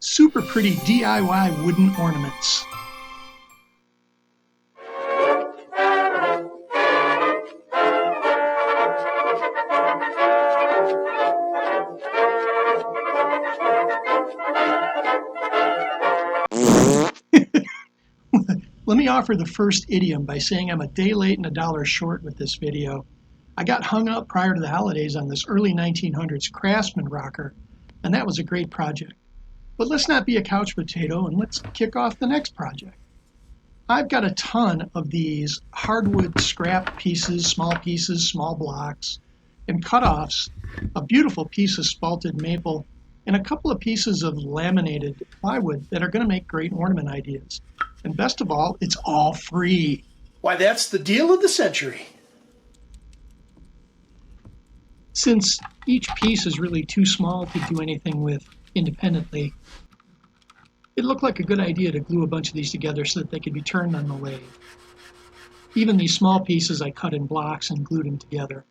super pretty DIY wooden ornaments. Let me offer the first idiom by saying I'm a day late and $1 short with this video. I got hung up prior to the holidays on this early 1900s Craftsman rocker, and that was a great project. But let's not be a couch potato and let's kick off the next project. I've got a ton of these hardwood scrap pieces, small blocks, and cutoffs, a beautiful piece of spalted maple, and a couple of pieces of laminated plywood that are going to make great ornament ideas. And best of all, it's all free. Why, that's the deal of the century. Since each piece is really too small to do anything with independently, it looked like a good idea to glue a bunch of these together so that they could be turned on the lathe. Even these small pieces I cut in blocks and glued them together.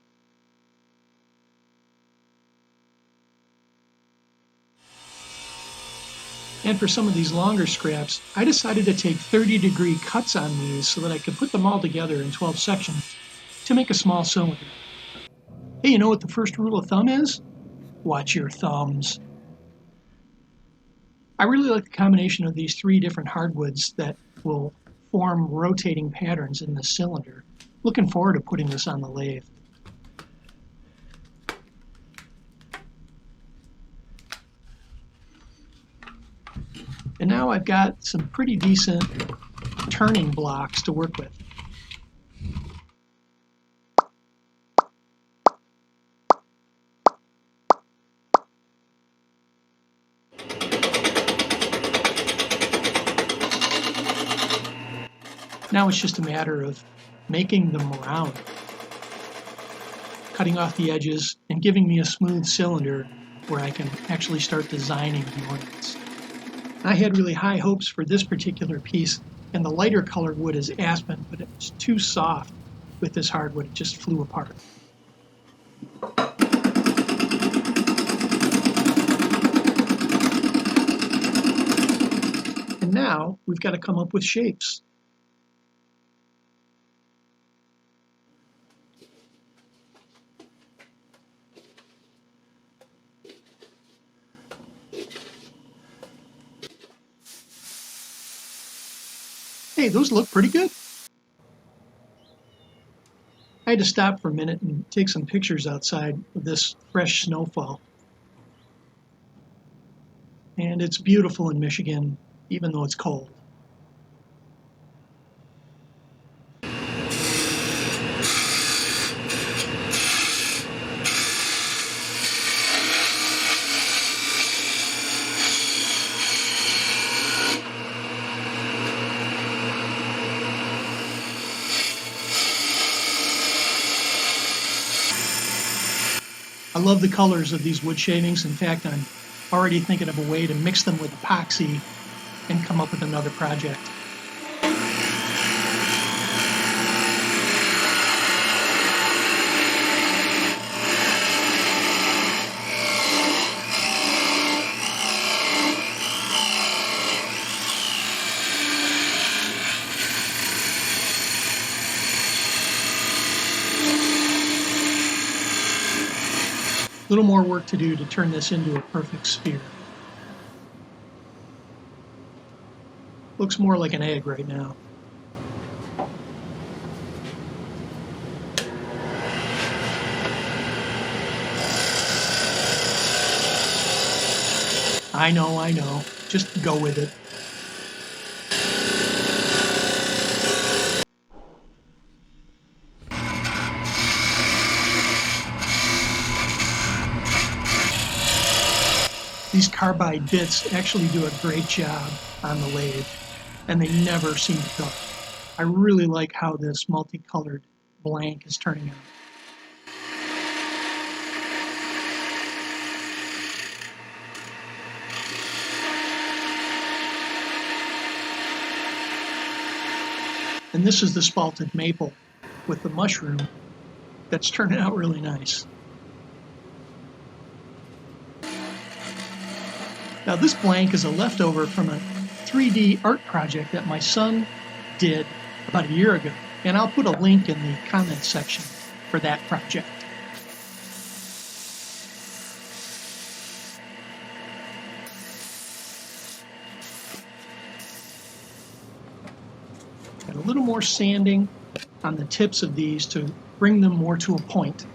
And for some of these longer scraps, I decided to take 30-degree cuts on these so that I could put them all together in 12 sections to make a small cylinder. Hey, you know what the first rule of thumb is? Watch your thumbs. I really like the combination of these 3 different hardwoods that will form rotating patterns in this cylinder. Looking forward to putting this on the lathe. And now I've got some pretty decent turning blocks to work with. Now it's just a matter of making them round, cutting off the edges and giving me a smooth cylinder where I can actually start designing the ornaments. I had really high hopes for this particular piece, and the lighter colored wood is aspen, but it was too soft with this hardwood. It just flew apart. And now we've got to come up with shapes. Hey, those look pretty good. I had to stop for a minute and take some pictures outside of this fresh snowfall. And it's beautiful in Michigan, even though it's cold. I love the colors of these wood shavings. In fact, I'm already thinking of a way to mix them with epoxy and come up with another project. A little more work to do to turn this into a perfect sphere. Looks more like an egg right now. I know. Just go with it. These carbide bits actually do a great job on the lathe, and they never seem to go. I really like how this multicolored blank is turning out. And this is the spalted maple with the mushroom that's turning out really nice. Now this blank is a leftover from a 3D art project that my son did about a year ago, and I'll put a link in the comments section for that project. And a little more sanding on the tips of these to bring them more to a point.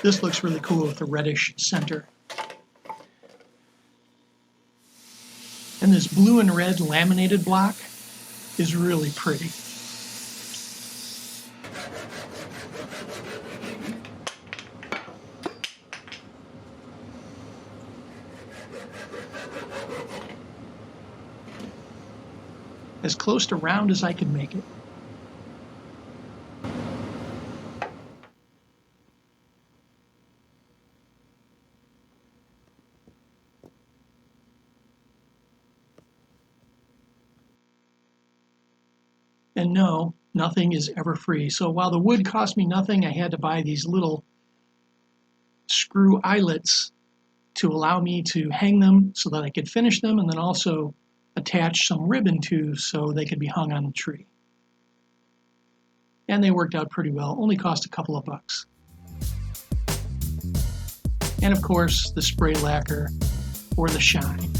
This looks really cool with the reddish center. And this blue and red laminated block is really pretty. As close to round as I could make it. And no, nothing is ever free. So while the wood cost me nothing, I had to buy these little screw eyelets to allow me to hang them so that I could finish them, and then also attach some ribbon to so they could be hung on the tree. And they worked out pretty well, only cost a couple of bucks. And of course, the spray lacquer or the shine.